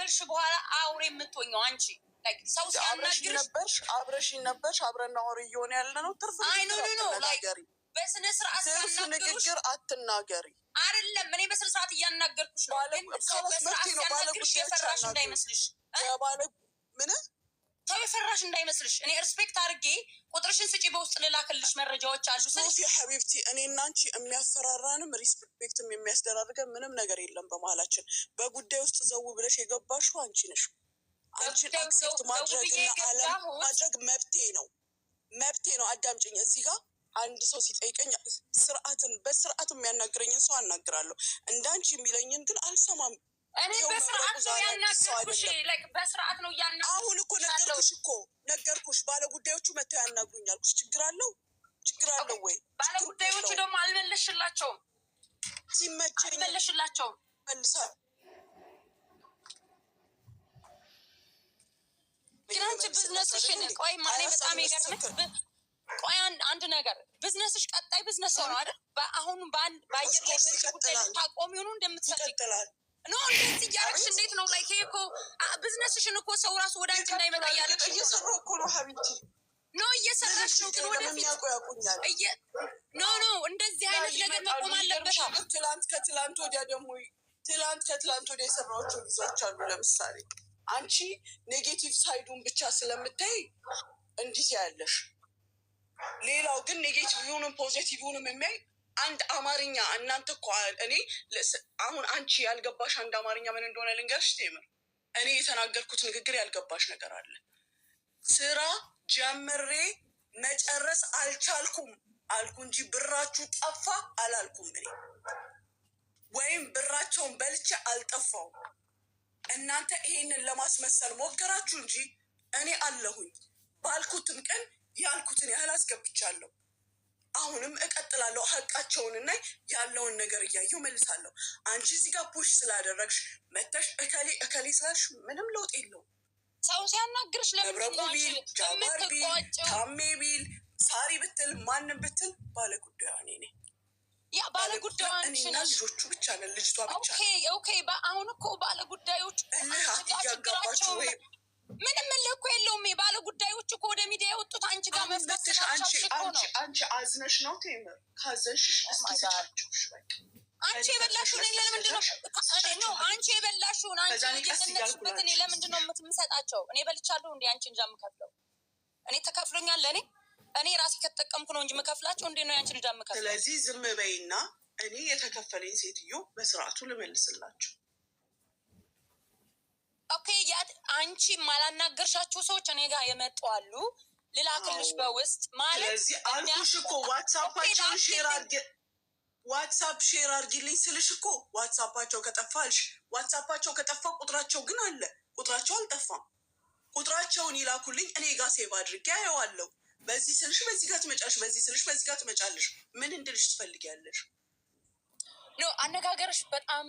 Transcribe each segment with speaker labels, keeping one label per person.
Speaker 1: ከተቀበልሽ በኋላ አውሬ የምትሆኘው አንቺ ሰው ሲያናግርሽ
Speaker 2: አብረሽኝ ነበርሽ አብረን አውሬ እየሆነ ያለ ነው። ትርፍ ንግግር
Speaker 1: በስነ ስርዓት
Speaker 2: ንግግር አትናገሪ።
Speaker 1: አይደለም እኔ በስነ ስርዓት እያናገርኩሽ ነው። በስርዓት ሲያናግርሽ የፈራሽ እንዳይመስልሽ
Speaker 2: ምን
Speaker 1: ሰው የፈራሽ እንዳይመስልሽ። እኔ ሪስፔክት አድርጌ ቁጥርሽን ስጪ በውስጥ ልላክልሽ መረጃዎች አሉ።
Speaker 2: ሶፊ ሐቢብቲ እኔ እና አንቺ የሚያፈራራንም ሪስፔክትም የሚያስደራርገን ምንም ነገር የለም በመሀላችን። በጉዳይ ውስጥ ዘው ብለሽ የገባሽው አንቺ ነሽ። አንቺን አክሴፕት ማድረግና አለማድረግ መብቴ ነው። አዳምጪኝ። እዚህ ጋር አንድ ሰው ሲጠይቀኝ በስርዓት የሚያናግረኝን ሰው አናግራለሁ። እንዳንቺ የሚለኝን ግን አልሰማም።
Speaker 1: እኔ በስርዓት ነው ያናገርኩሽ። በስርዓት ነው ያናገርኩሽ።
Speaker 2: አሁን እኮ ነገርኩሽ። ባለ ጉዳዮቹ መተው ያናግሩኛል። ችግር አለው ወይ?
Speaker 1: ባለ ጉዳዮቹ ደግሞ አልመለስሽላቸውም።
Speaker 2: ሲመቸኝ
Speaker 1: አልመለስሽላቸውም።
Speaker 2: መልሳ
Speaker 1: ግን አንቺ ቢዝነስሽን ቆይ ማኔ በጣም ይገርምት። ቆይ አንድ ነገር ቢዝነስሽ ቀጣይ ቢዝነስ ነው አይደል? አሁን በአየር ላይ በዚህ ጉዳይ ታቆሚ ሆኖ እንደምትፈልግ ኖ እንደዚህ እያደረግሽ እንዴት ነው? ላይክ እኮ ቢዝነስሽን እኮ ሰው ራሱ ወደ አንቺ እንዳይመጣ እያደረግሽ
Speaker 2: እየሰራሁ እኮ ነው ሀቢብቲ።
Speaker 1: ኖ እየሰራሽ ነው፣ ግን ወደፊት ኖ እንደዚህ አይነት ነገር መቆም አለበት።
Speaker 2: ከትላንት ወዲያ የሰራኋቸው ጊዜዎች አሉ። ለምሳሌ አንቺ ኔጌቲቭ ሳይዱን ብቻ ስለምታይ እንዲህ ያለሽ፣ ሌላው ግን ኔጌቲቭውንም ፖዚቲቭውንም የሚያይ አንድ አማርኛ እናንተ እኮ እኔ አሁን አንቺ ያልገባሽ አንድ አማርኛ ምን እንደሆነ ልንገርሽ። ቴምር እኔ የተናገርኩት ንግግር ያልገባሽ ነገር አለ። ስራ ጀምሬ መጨረስ አልቻልኩም አልኩ እንጂ ብራችሁ ጠፋ አላልኩም። እኔ ወይም ብራቸውን በልቼ አልጠፋውም። እናንተ ይሄንን ለማስመሰል ሞከራችሁ እንጂ እኔ አለሁኝ። ባልኩትም ቀን ያልኩትን ያህል አስገብቻለሁ። አሁንም እቀጥላለሁ። ሀቃቸውንና ያለውን ነገር እያየሁ መልሳለሁ። አንቺ እዚህ ጋር ፑሽ ስላደረግሽ መተሽ እከሌ ስላልሽ ምንም ለውጥ የለውም።
Speaker 1: ሰው ሲያናግርሽ
Speaker 2: ለብረቁ ቢል ጃባር ቢል ታሜ ቢል ሳሪ ብትል ማንም ብትል ባለጉዳዩ እኔ ነኝ።
Speaker 1: ያ ባለጉዳዩ
Speaker 2: እኔና ልጆቹ ብቻ ነን። ልጅቷ ብቻ
Speaker 1: ኦኬ። አሁን እኮ ባለጉዳዮቹ
Speaker 2: እያጋባችሁ ወይ
Speaker 1: ምንም እኮ የለውም። ባለ ጉዳዮች እኮ ወደ ሚዲያ የወጡት አንቺ ጋር መፍተሽ
Speaker 2: አንቺ አዝነሽ ነው። ቴምር ካዘንሽሽ እስኪ ስጫቸውሽ በቃ
Speaker 1: አንቺ የበላሽውን ለምንድን ነው አንቺ የበላሽውን አንቺ እየገነችበት እኔ ለምንድን ነው የምሰጣቸው? እኔ በልቻለሁ እንዴ? አንቺ እንጃ የምከፍለው እኔ ተከፍሎኛል። እኔ ራሴ ከተጠቀምኩ ነው እንጂ የምከፍላቸው እንዴ ነው ያንቺ ልጅ የምከፍለው?
Speaker 2: ስለዚህ ዝም በይና እኔ የተከፈለኝ ሴትዮ በስርዓቱ ልመልስላቸው።
Speaker 1: ኦኬ አንቺ ማላናገርሻቸው ሰዎች እኔ ጋር የመጡ አሉ። ልላክልሽ በውስጥ ማለት
Speaker 2: ስለዚህ አልኩሽ እኮ ዋትሳፕ ሼር አድርጊልኝ ስልሽ እኮ ዋትሳፓቸው ከጠፋልሽ ዋትሳፓቸው ከጠፋ ቁጥራቸው ግን አለ። ቁጥራቸው አልጠፋም። ቁጥራቸውን ይላኩልኝ። እኔ ጋር ሴቭ አድርጌ አየዋለሁ። በዚህ ስልሽ በዚህ ጋር ትመጫለሽ፣ በዚህ ስልሽ በዚህ ጋር ትመጫለሽ። ምን እንድልሽ ትፈልጊያለሽ?
Speaker 1: ኖ አነጋገርሽ በጣም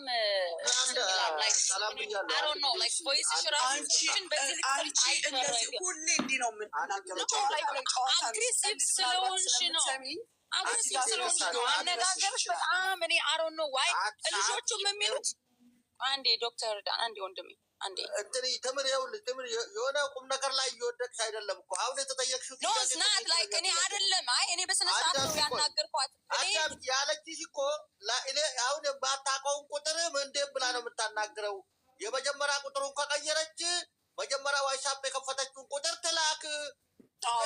Speaker 2: ሁሌ እንዲህ ነው የምናገረው።
Speaker 1: አግሬሲቭ ስለሆንሽ ነው አነጋገርሽ በጣም እኔ አሮን ነው ዋይ ልጆቹም የሚሉት አንዴ ዶክተር ዳን አንዴ ወንድሜ አንዴ
Speaker 3: እንትን ተምር የሆነ ቁም ነገር ላይ እየወደቅሽ አይደለም እኮ አሁን የተጠየቅሽው
Speaker 1: ኖ ዝናት ላይ እኔ አይደለም። አይ እኔ በስነ ስርዓት ነው ያናገርኳት።
Speaker 3: ያለችሽ እኮ እኔ አሁን ባታውቀውን ቁጥር እንዴት ብላ ነው የምታናግረው? የመጀመሪያ ቁጥሩን ከቀየረች መጀመሪያ ዋትስአፕ የከፈተችውን ቁጥር ትላክ።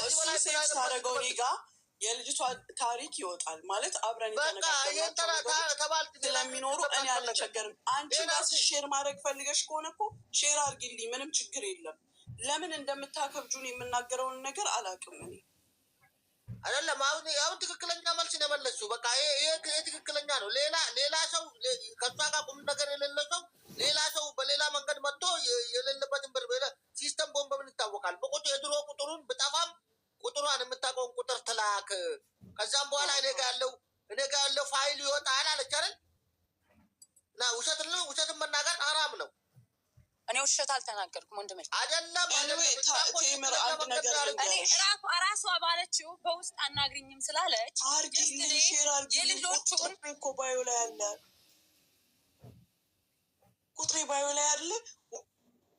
Speaker 2: እሱ ሴት ሳደርገው እኔ ጋ የልጅቷ ታሪክ ይወጣል ማለት አብረን ስለሚኖሩ እኔ አልቸገርም። አንቺ ራስሽ ሼር ማድረግ ፈልገሽ ከሆነ እኮ ሼር አድርጊልኝ፣ ምንም ችግር የለም። ለምን እንደምታከብጁን የምናገረውን ነገር አላውቅም እኔ
Speaker 3: አይደለም። አሁን ትክክለኛ መልስ ነው የመለስሽው። በቃ ይሄ ትክክለኛ ነው። ሌላ ሰው ከሷ ጋር ቁም ነገር የሌለ ሰው ሌላ ሰው በሌላ መንገድ መጥቶ የሌለበትን ብር ሲስተም ቦምብ በምን ይታወቃል? በቁጥር የድሮ ቁጥሩን ብጠፋም ቁጥሯን የምታውቀውን ቁጥር ትላክ። ከዛም በኋላ እኔ ጋ ያለው ፋይል ይወጣል አለች አይደል? እና ውሸትን መናገር ሐራም ነው።
Speaker 1: እኔ ውሸት አልተናገርኩም ወንድሜ።
Speaker 3: አይደለም
Speaker 2: ቴምር አንድ ነገር
Speaker 1: ራሷ ባለችው በውስጥ አናግሪኝም ስላለች
Speaker 2: አርጊልኝ፣ ሼር አርጊልኝ።
Speaker 1: የልጆቹን
Speaker 2: እኮ ባዮ ላይ አለ፣ ቁጥሬ ባዮ ላይ አለ።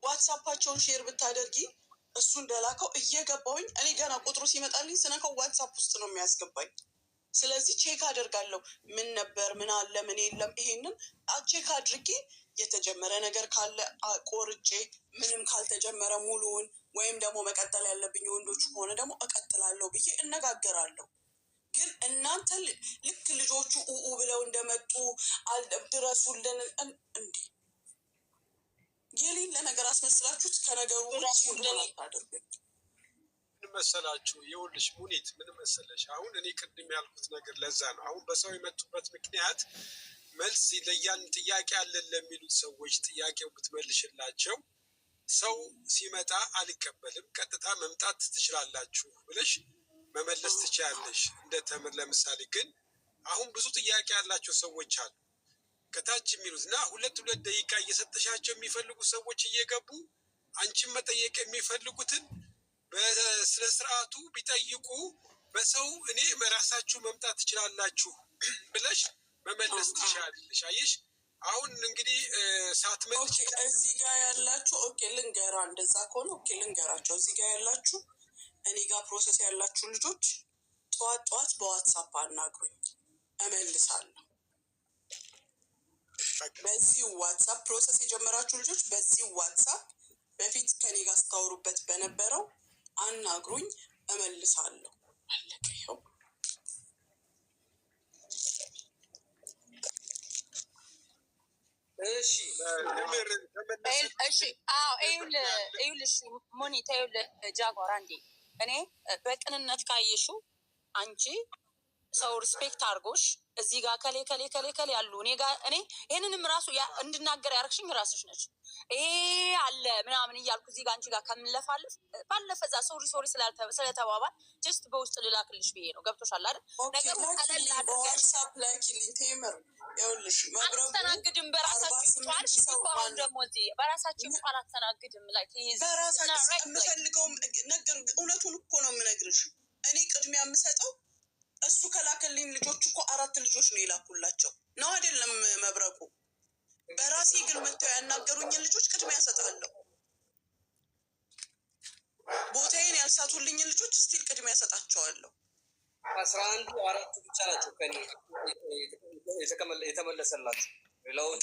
Speaker 2: ዋትሳፓቸውን ሼር ብታደርጊ እሱ እንደላከው እየገባሁኝ እኔ ገና ቁጥሩ ሲመጣልኝ ስነካው ዋትሳፕ ውስጥ ነው የሚያስገባኝ። ስለዚህ ቼክ አደርጋለሁ ምን ነበር ምን አለ ምን የለም። ይሄንን ቼክ አድርጌ የተጀመረ ነገር ካለ ቆርጬ፣ ምንም ካልተጀመረ ሙሉውን ወይም ደግሞ መቀጠል ያለብኝ ወንዶቹ ከሆነ ደግሞ እቀጥላለሁ ብዬ እነጋገራለሁ። ግን እናንተ ልክ ልጆቹ ኡኡ ብለው እንደመጡ ድረሱልን እንዲ የሌለ ነገር አስመስላችሁት ከነገሩ ራሱ አታደርጉ።
Speaker 4: ምን መሰላችሁ? ይኸውልሽ ሙኒት ምን መሰለሽ፣ አሁን እኔ ቅድም ያልኩት ነገር ለዛ ነው። አሁን በሰው የመጡበት ምክንያት መልስ ለያን ጥያቄ አለን ለሚሉት ሰዎች ጥያቄው ብትመልሽላቸው ሰው ሲመጣ አልቀበልም ቀጥታ መምጣት ትችላላችሁ ብለሽ መመለስ ትችላለሽ። እንደ ተምር ለምሳሌ ግን አሁን ብዙ ጥያቄ ያላቸው ሰዎች አሉ ከታች የሚሉት እና ሁለት ደቂቃ እየሰጠሻቸው የሚፈልጉ ሰዎች እየገቡ አንቺን መጠየቅ የሚፈልጉትን በስነ ስርዓቱ ቢጠይቁ በሰው እኔ በራሳችሁ መምጣት ትችላላችሁ ብለሽ መመለስ ትችላለሽ። አየሽ አሁን እንግዲህ ሳትመልሽ
Speaker 2: እዚህ ጋር ያላችሁ ኦኬ ልንገራ፣ እንደዛ ከሆነ ኦኬ ልንገራቸው። እዚህ ጋር ያላችሁ እኔ ጋር ፕሮሰስ ያላችሁ ልጆች ጠዋት በዋትሳፕ አናግሩኝ እመልሳለሁ። በዚህ ዋትሳፕ ፕሮሰስ የጀመራችሁ ልጆች በዚህ ዋትሳፕ በፊት ከኔ ጋር ስታወሩበት በነበረው አናግሩኝ እመልሳለሁ። አለቀ። ይኸው
Speaker 1: እሺ ይኸውልሽ ሞኒታ ይኸውልህ ጃጓራ እንዴ እኔ በቅንነት ካየሽው አንቺ ሰው ሪስፔክት አድርጎሽ እዚህ ጋር ከሌ ያሉ እኔ ይህንንም ራሱ እንድናገር ያደረግሽኝ ራስሽ ነች። ይሄ አለ ምናምን እያልኩ እዚህ ጋር አንቺ ጋር ከምለፋልፍ ባለፈ እዛ ሶሪ ስለተባባል ጀስት በውስጥ ልላክልሽ ብዬ ነው። ገብቶሻል አይደል? ነገሩ
Speaker 2: በዋትሳፕ ላኪልኝ ቴምር። ይኸውልሽ
Speaker 1: አስተናግድም በራሳችሁ ቋልሽ አሁን ደግሞ እዚህ በራሳችሁ እንኳን አስተናግድም ላይ
Speaker 2: በራሳችሁ የምፈልገው ነገር እውነቱን እኮ ነው የምነግርሽ። እኔ ቅድሚያ የምሰጠው እሱ ከላከልኝ ልጆች እኮ 4 ልጆች ነው የላኩላቸው ነው አይደለም መብረቁ። በራሴ ግን መጥተው ያናገሩኝን ልጆች ቅድሚያ እሰጣለሁ። ቦታዬን ያልሳቱልኝን ልጆች ስቲል ቅድሚያ እሰጣቸዋለሁ።
Speaker 5: 11 4 ብቻ ናቸው ከኔ የተመለሰላቸው።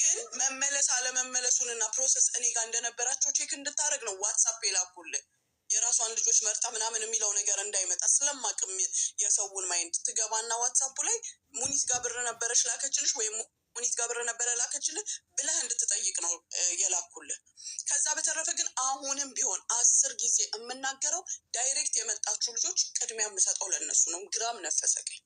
Speaker 2: ግን መመለስ አለመመለሱንና ፕሮሰስ እኔ ጋር እንደነበራቸው ቼክ እንድታደርግ ነው ዋትሳፕ የላኩልህ። የራሷን ልጆች መርጣ ምናምን የሚለው ነገር እንዳይመጣ ስለማቅም የሰውን ማይንድ ትገባና ዋትሳፑ ላይ ሙኒት ጋር ብር ነበረች ላከችልሽ ወይም ሙኒት ጋር ብር ነበረ ላከችልህ ብለህ እንድትጠይቅ ነው የላኩልህ። ከዛ በተረፈ ግን አሁንም ቢሆን 10 ጊዜ የምናገረው ዳይሬክት የመጣችሁ ልጆች ቅድሚያ የምሰጠው ለእነሱ ነው። ግራም ነፈሰቀኝ።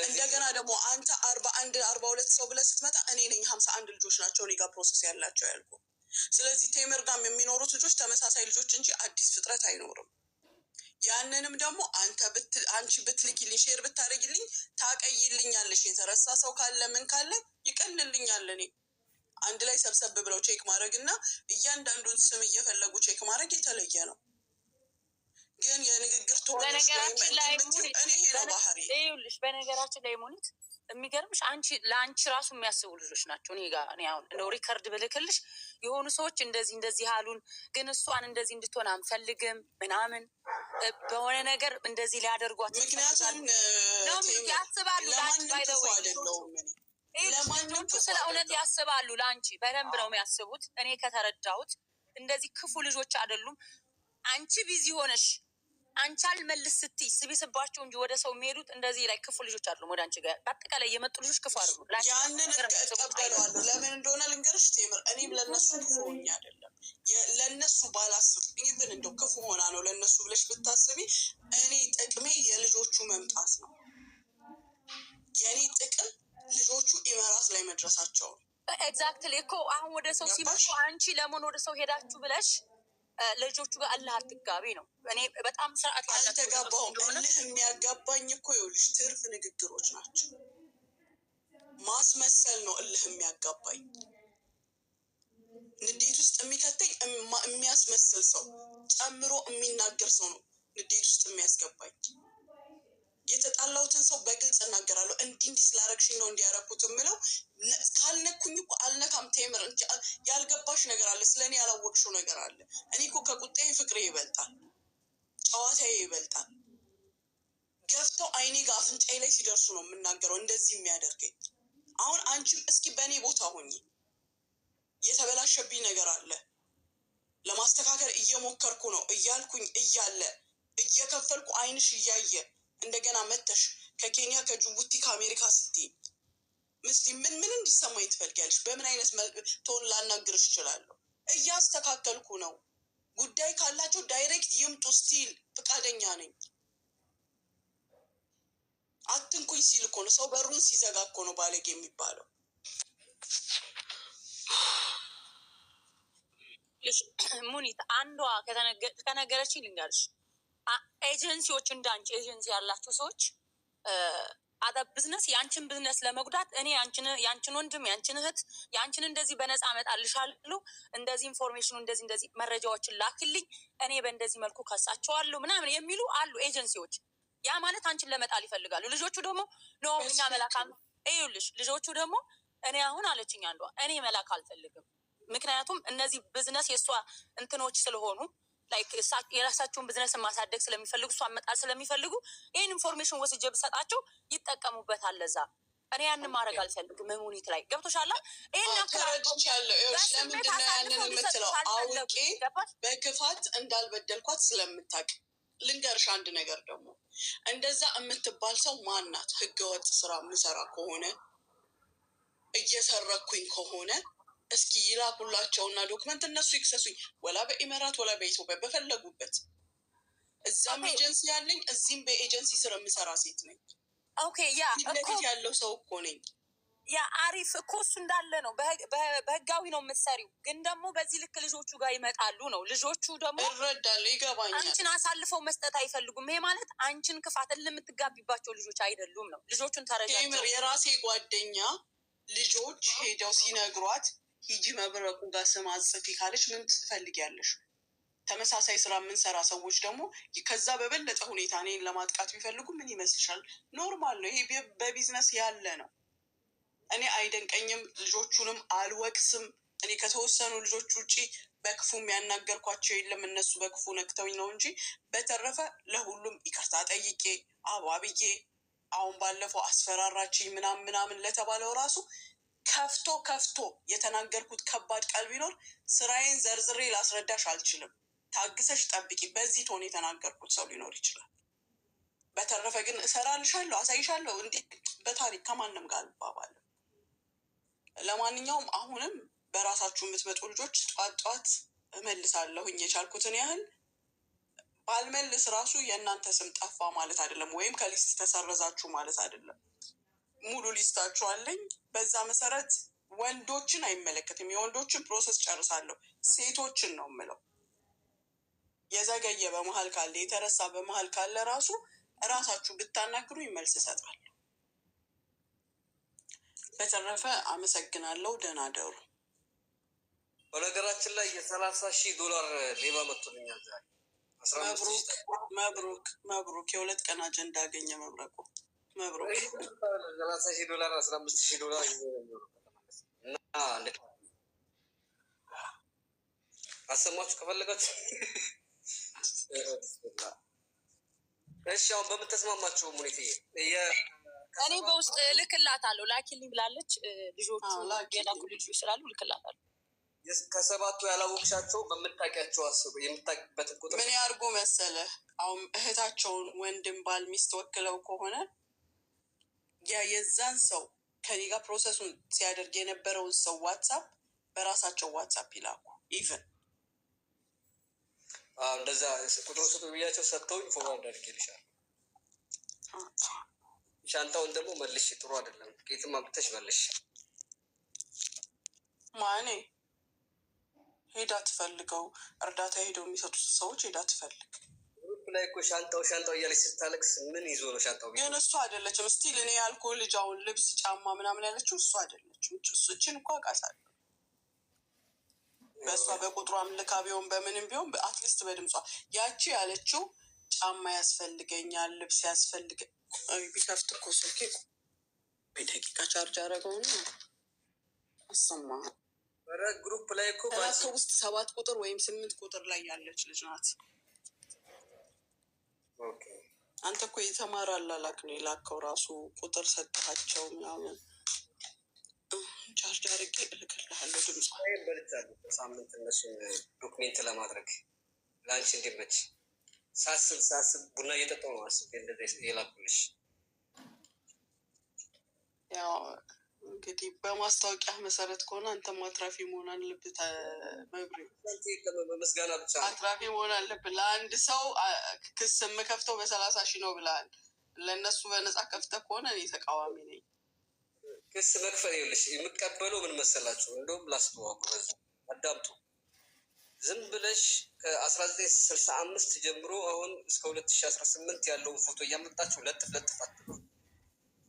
Speaker 2: እንደገና ደግሞ አንተ 41 42 ሰው ብለህ ስትመጣ እኔ ነኝ 51 ልጆች ናቸው እኔ ጋር ፕሮሰስ ያላቸው ያልኩ። ስለዚህ ቴምር ጋር የሚኖሩት ልጆች ተመሳሳይ ልጆች እንጂ አዲስ ፍጥረት አይኖርም። ያንንም ደግሞ አንቺ ብትልኪልኝ ሼር ብታደርጊልኝ ታቀይልኛለሽ። የተረሳ ሰው ካለ ምን ካለ ይቀልልኛል። እኔ አንድ ላይ ሰብሰብ ብለው ቼክ ማድረግ እና እያንዳንዱን ስም እየፈለጉ ቼክ ማድረግ የተለየ ነው። ግን የንግግር
Speaker 1: በነገራችን ላይ
Speaker 2: እኔ ይሄ ነው ባህሪ።
Speaker 1: ይኸውልሽ በነገራችን ላይ ሙኒት የሚገርምሽ ለአንቺ ራሱ የሚያስቡ ልጆች ናቸው። እኔ አሁን እንደው ሪከርድ ብልክልሽ የሆኑ ሰዎች እንደዚህ አሉን፣ ግን እሷን እንደዚህ እንድትሆን አንፈልግም ምናምን በሆነ ነገር እንደዚህ ሊያደርጓት
Speaker 2: ምክንያቱም
Speaker 1: ያስባሉ። ልጆቹ ስለ እውነት ያስባሉ። ለአንቺ በደንብ ነው የሚያስቡት። እኔ ከተረዳሁት እንደዚህ ክፉ ልጆች አይደሉም። አንቺ ቢዚ ሆነሽ አንቺ አልመልስ ስትይ ስቢስባቸው እንጂ ወደ ሰው የሚሄዱት እንደዚህ ላይ ክፉ ልጆች አይደሉም። ወደ አንቺ ጋር በአጠቃላይ የመጡ ልጆች ክፉ አይደሉም።
Speaker 2: ያንን እቀበለዋለሁ። ለምን እንደሆነ ልንገርሽ ቴምር፣ እኔም ለእነሱ ክፉ ሆኜ አይደለም ለእነሱ ባላስብ ኢቭን እንደው ክፉ ሆና ነው ለእነሱ ብለሽ ብታስቢ እኔ ጥቅሜ የልጆቹ መምጣት ነው። የእኔ ጥቅም ልጆቹ ኢመራት ላይ መድረሳቸው ነው።
Speaker 1: ኤግዛክትሊ እኮ አሁን ወደ ሰው ሲመጡ አንቺ ለምን ወደ ሰው ሄዳችሁ ብለሽ ልጆቹ ጋር አላህ አትጋቢ ነው። እኔ በጣም ስርዓት
Speaker 2: አልተጋባሁም። እልህ የሚያጋባኝ እኮ ይኸውልሽ ትርፍ ንግግሮች ናቸው። ማስመሰል ነው እልህ የሚያጋባኝ። ንዴት ውስጥ የሚከተኝ የሚያስመስል ሰው ጨምሮ የሚናገር ሰው ነው ንዴት ውስጥ የሚያስገባኝ። የተጣላሁትን ሰው በግልጽ እናገራለሁ። እንዲህ ስላረግሽኝ ነው እንዲያረኩት የምለው። ካልነኩኝ እኮ አልነካም። ቴምር ያልገባሽ ነገር አለ፣ ስለኔ ያላወቅሽው ነገር አለ። እኔ እኮ ከቁጣዬ ፍቅሬ ይበልጣል፣ ጨዋታዬ ይበልጣል። ገፍተው አይኔ ጋር አፍንጫዬ ላይ ሲደርሱ ነው የምናገረው እንደዚህ የሚያደርገኝ። አሁን አንቺም እስኪ በእኔ ቦታ ሆኚ። የተበላሸብኝ ነገር አለ፣ ለማስተካከል እየሞከርኩ ነው እያልኩኝ እያለ እየከፈልኩ አይንሽ እያየ እንደገና መተሽ ከኬንያ ከጅቡቲ ከአሜሪካ ስትይ ምስሊ ምን እንዲሰማኝ ትፈልጊያለሽ? በምን አይነት ቶን ላናግርሽ እችላለሁ? እያስተካከልኩ ነው። ጉዳይ ካላቸው ዳይሬክት ይምጡ ስቲል ፍቃደኛ ነኝ። አትንኩኝ ሲል እኮ ነው፣ ሰው በሩን ሲዘጋ እኮ ነው ባለጌ የሚባለው።
Speaker 1: ሙኒት አንዷ ከነገረች ልንገርሽ፣ ኤጀንሲዎች እንዳንቺ ኤጀንሲ ያላቸው ሰዎች አደ ብዝነስ የአንችን ብዝነስ ለመጉዳት እኔ የአንችን ወንድም የአንችን እህት የአንችን እንደዚህ በነፃ እመጣልሻለሁ፣ እንደዚህ ኢንፎርሜሽኑ እንደዚህ መረጃዎችን ላክልኝ፣ እኔ በእንደዚህ መልኩ ከሳቸዋለሁ ምናምን የሚሉ አሉ ኤጀንሲዎች። ያ ማለት አንቺን ለመጣል ይፈልጋሉ። ልጆቹ ደግሞ ኖ እኛ መላክ ይኸውልሽ፣ ልጆቹ ደግሞ እኔ አሁን አለችኝ አንዷ፣ እኔ መላክ አልፈልግም፣ ምክንያቱም እነዚህ ብዝነስ የእሷ እንትኖች ስለሆኑ ላይክ የራሳቸውን ብዝነስ ማሳደግ ስለሚፈልጉ እሷን መጣል ስለሚፈልጉ ይህን ኢንፎርሜሽን ወስጄ ብሰጣቸው ይጠቀሙበታል። ለዛ እኔ ያንን ማድረግ አልፈልግም። ሙኒት ላይ ገብቶሻል። ይህን
Speaker 2: ተረድቻለሁ። ለምንድነው ያንን የምትለው? አውቄ በክፋት እንዳልበደልኳት ስለምታውቅ። ልንገርሽ አንድ ነገር ደግሞ፣ እንደዛ የምትባል ሰው ማናት? ህገወጥ ስራ የምሰራ ከሆነ እየሰረኩኝ ከሆነ እስኪ ይላኩላቸውና ዶክመንት እነሱ ይክሰሱኝ፣ ወላ በኢመራት ወላ በኢትዮጵያ በፈለጉበት። እዛም ኤጀንሲ ያለኝ እዚህም በኤጀንሲ ስር የምሰራ ሴት ነኝ።
Speaker 1: ኦኬ ያ
Speaker 2: ለፊት ያለው ሰው እኮ ነኝ።
Speaker 1: ያ አሪፍ እኮ እሱ እንዳለ ነው። በህጋዊ ነው የምትሰሪው፣ ግን ደግሞ በዚህ ልክ ልጆቹ ጋር ይመጣሉ ነው። ልጆቹ ደግሞ
Speaker 2: እረዳለሁ፣ ይገባኛል።
Speaker 1: አንቺን አሳልፈው መስጠት አይፈልጉም። ይሄ ማለት አንቺን ክፋት የምትጋቢባቸው ልጆች አይደሉም ነው። ልጆቹን ተረጃቸው።
Speaker 2: የራሴ ጓደኛ ልጆች ሄደው ሲነግሯት ሂጂ መብረቁ ጋር ስም አጽፊ ካለች ምን ትፈልጊያለሽ? ተመሳሳይ ስራ የምንሰራ ሰዎች ደግሞ ከዛ በበለጠ ሁኔታ እኔን ለማጥቃት ቢፈልጉ ምን ይመስልሻል? ኖርማል ነው። ይሄ በቢዝነስ ያለ ነው። እኔ አይደንቀኝም፣ ልጆቹንም አልወቅስም። እኔ ከተወሰኑ ልጆች ውጭ በክፉ የሚያናገርኳቸው የለም። እነሱ በክፉ ነክተውኝ ነው እንጂ በተረፈ ለሁሉም ይቅርታ ጠይቄ አባብዬ፣ አሁን ባለፈው አስፈራራችኝ ምናምን ለተባለው ራሱ ከፍቶ የተናገርኩት ከባድ ቃል ቢኖር ስራዬን ዘርዝሬ ላስረዳሽ አልችልም፣ ታግሰሽ ጠብቂ፣ በዚህ ቶን የተናገርኩት ሰው ሊኖር ይችላል። በተረፈ ግን እሰራልሻለሁ፣ አሳይሻለሁ፣ እንዲህ በታሪክ ከማንም ጋር አልባባልም። ለማንኛውም አሁንም በራሳችሁ የምትመጡ ልጆች ጧት እመልሳለሁኝ የቻልኩትን ያህል። ባልመልስ ራሱ የእናንተ ስም ጠፋ ማለት አይደለም፣ ወይም ከሊስት ተሰረዛችሁ ማለት አይደለም። ሙሉ ሊስታችሁ አለኝ። በዛ መሰረት ወንዶችን አይመለከትም። የወንዶችን ፕሮሰስ ጨርሳለሁ። ሴቶችን ነው የምለው። የዘገየ በመሀል ካለ የተረሳ በመሀል ካለ ራሱ እራሳችሁ ብታናግሩ መልስ እሰጣለሁ። በተረፈ አመሰግናለሁ። ደህና ደሩ።
Speaker 5: በነገራችን ላይ $30,000 ሌባ መጥቶልኛል ዛሬ።
Speaker 2: መብሩክ። የ2 ቀን አጀንዳ አገኘ መብረቁ። መብሩክ።
Speaker 5: $30,000 $15,000 እና አሰማችሁ ከፈለጋችሁ። እሺ አሁን በምን ተስማማችሁ? ሙኒት
Speaker 1: እኔ በውስጥ ልክላታለሁ፣ ላኪልኝ ብላለች። ልጆቹ የላኩ ልጆች ስላሉ ልክላታለሁ።
Speaker 5: ከሰባቱ ያላወቅሻቸው በምታውቂያቸው አስቡ። የምታውቂበትን ቁጥር
Speaker 2: ምን ያርጉ መሰለ? አሁን እህታቸውን ወንድም ባል ሚስት ወክለው ከሆነ የዛን ሰው ከኔ ጋር ፕሮሰሱን ሲያደርግ የነበረውን ሰው ዋትሳፕ በራሳቸው ዋትሳፕ ይላኩ። ኢቨን
Speaker 5: እንደዛ ቁጥሩ ስጡ ብያቸው ሰጥተውኝ ፎርዋርድ አድርጌልሻለሁ። ሻንጣውን ደግሞ መልሽ። ጥሩ አይደለም። ከየትም አምጥተሽ መልሽ።
Speaker 2: ማኔ ሄዳ ትፈልገው እርዳታ ሄደው የሚሰጡት ሰዎች ሄዳ ትፈልግ።
Speaker 5: ግሩፕ ላይ እኮ ሻንጣው እያለች ስታለቅስ ምን ይዞ ነው ሻንጣው?
Speaker 2: ግን እሱ አይደለችም። ስቲል እኔ ያልኩ ልጅ አሁን ልብስ ጫማ ምናምን ያለችው እሱ አይደለችም። እሱችን እኮ አውቃታለሁ። በእሷ በቁጥሯም ልካ ቢሆን በምንም ቢሆን አትሊስት በድምጿ ያቺ ያለችው ጫማ ያስፈልገኛል፣ ልብስ ያስፈልገ ቢከፍት እኮ ስልኬ ደቂቃ ቻርጅ አደረገውና አሰማ።
Speaker 5: ግሩፕ ላይ እኮ
Speaker 2: ውስጥ 7 ቁጥር ወይም 8 ቁጥር ላይ ያለች ልጅ ናት። አንተ እኮ የተማረ አላላክ ነው የላከው ራሱ ቁጥር ሰጥሃቸው ምናምን ቻርጅ አድርጌ እልክልሃለሁ። ድምፅ
Speaker 5: በልቻለሁ በሳምንት እነሱን ዶክሜንት ለማድረግ ለአንቺ እንዲመች ሳስብ ቡና እየጠጣሁ ነው አስቤ እንደዚህ የላኩልሽ።
Speaker 2: ያው እንግዲህ በማስታወቂያ መሰረት ከሆነ አንተም አትራፊ መሆን አለብህ።
Speaker 5: ምስጋና ብቻ
Speaker 2: አትራፊ መሆን አለብህ። ለአንድ ሰው ክስ የምከፍተው በ30,000 ነው ብለሃል። ለእነሱ በነፃ ከፍተህ ከሆነ እኔ ተቃዋሚ ነኝ።
Speaker 5: ክስ መክፈል ይኸውልሽ የምቀበለው ምን መሰላችሁ? እንደውም ላስተዋወቁ በዚህ አዳምጡ። ዝም ብለሽ ከ1965 ጀምሮ አሁን እስከ 2018 ያለውን ፎቶ እያመጣችሁ ለጥፍ አትበሉ።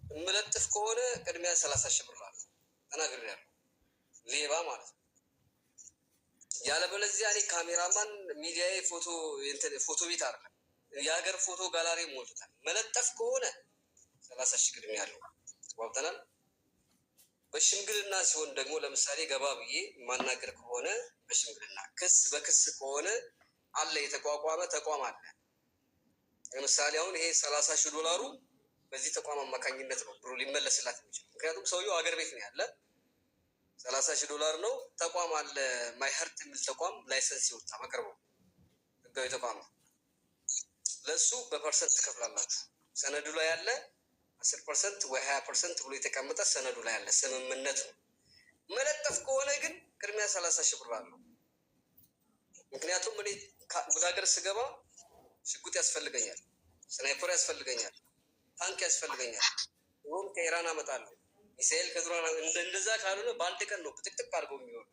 Speaker 5: የምለጥፍ ከሆነ ቅድሚያ 30,000 ብር አለ ተናግሬያለሁ። ሌባ ማለት ነው። ያለበለዚያ እኔ ካሜራማን ሚዲያዬ ፎቶ ቤት አይደለም የሀገር ፎቶ ጋላሪ ሞልቶታል። መለጠፍ ከሆነ 30,000 ቅድሚያ አለው። ዋብተናል። በሽምግልና ሲሆን ደግሞ ለምሳሌ ገባ ብዬ ማናገር ከሆነ በሽምግልና በክስ ከሆነ አለ የተቋቋመ ተቋም አለ። ለምሳሌ አሁን ይሄ 30,000 ዶላሩ በዚህ ተቋም አማካኝነት ነው ብሩ ሊመለስላት የሚችል። ምክንያቱም ሰውየው ሀገር ቤት ነው ያለ። 30,000 ዶላር ነው። ተቋም አለ ማይሀርት የሚል ተቋም ላይሰንስ ይወጣ በቅርቡ ህጋዊ ተቋም ነው። ለእሱ በፐርሰንት ትከፍላላችሁ። ሰነዱ ላይ ያለ 10% ወይ 20% ብሎ የተቀመጠ ሰነዱ ላይ ያለ ስምምነት ነው። መለጠፍ ከሆነ ግን ቅድሚያ 30,000 ብር አለው። ምክንያቱም እኔ ወደ ሀገር ስገባ ሽጉጥ ያስፈልገኛል፣ ስናይፐር ያስፈልገኛል፣ ታንክ ያስፈልገኛል። ሆም ከኢራን አመጣለሁ፣ ሚሳኤል ከድሮን። እንደዛ ካልሆነ በአንድ ቀን ነው ጥቅጥቅ አድርገው የሚሆኑ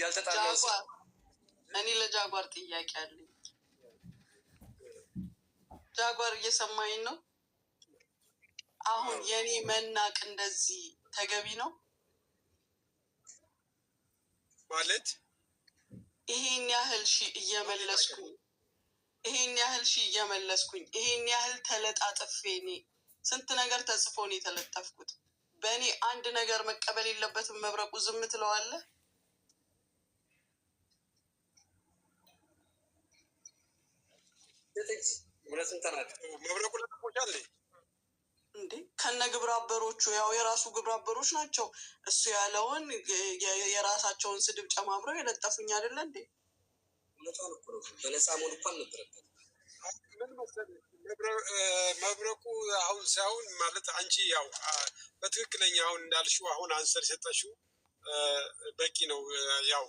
Speaker 5: ያልተጣለው።
Speaker 2: እኔ ለጃጓር ጥያቄ አለኝ። ጃጓር እየሰማኝ ነው? አሁን የኔ መናቅ እንደዚህ ተገቢ ነው
Speaker 4: ማለት?
Speaker 2: ይሄን ያህል እየመለስኩኝ ይሄን ያህል ተለጣጥፌ እኔ ስንት ነገር ተጽፎ ነው የተለጠፍኩት። በእኔ አንድ ነገር መቀበል የለበትም መብረቁ። ዝም ትለዋለህ?
Speaker 4: መብረቁ ለተቆጫለ
Speaker 2: እንዴ ከነ ግብረ አበሮቹ ያው የራሱ ግብረ አበሮች ናቸው። እሱ ያለውን የራሳቸውን ስድብ ጨማምረው የለጠፉኝ አይደለ እንዴ?
Speaker 5: በነፃ ሞል እኮ አልነበረበት።
Speaker 4: ምን መሰለህ መብረቁ አሁን ሳይሆን ማለት አንቺ ያው በትክክለኛ አሁን እንዳልሽው አሁን አንሰር ሰጠሽው በቂ ነው። ያው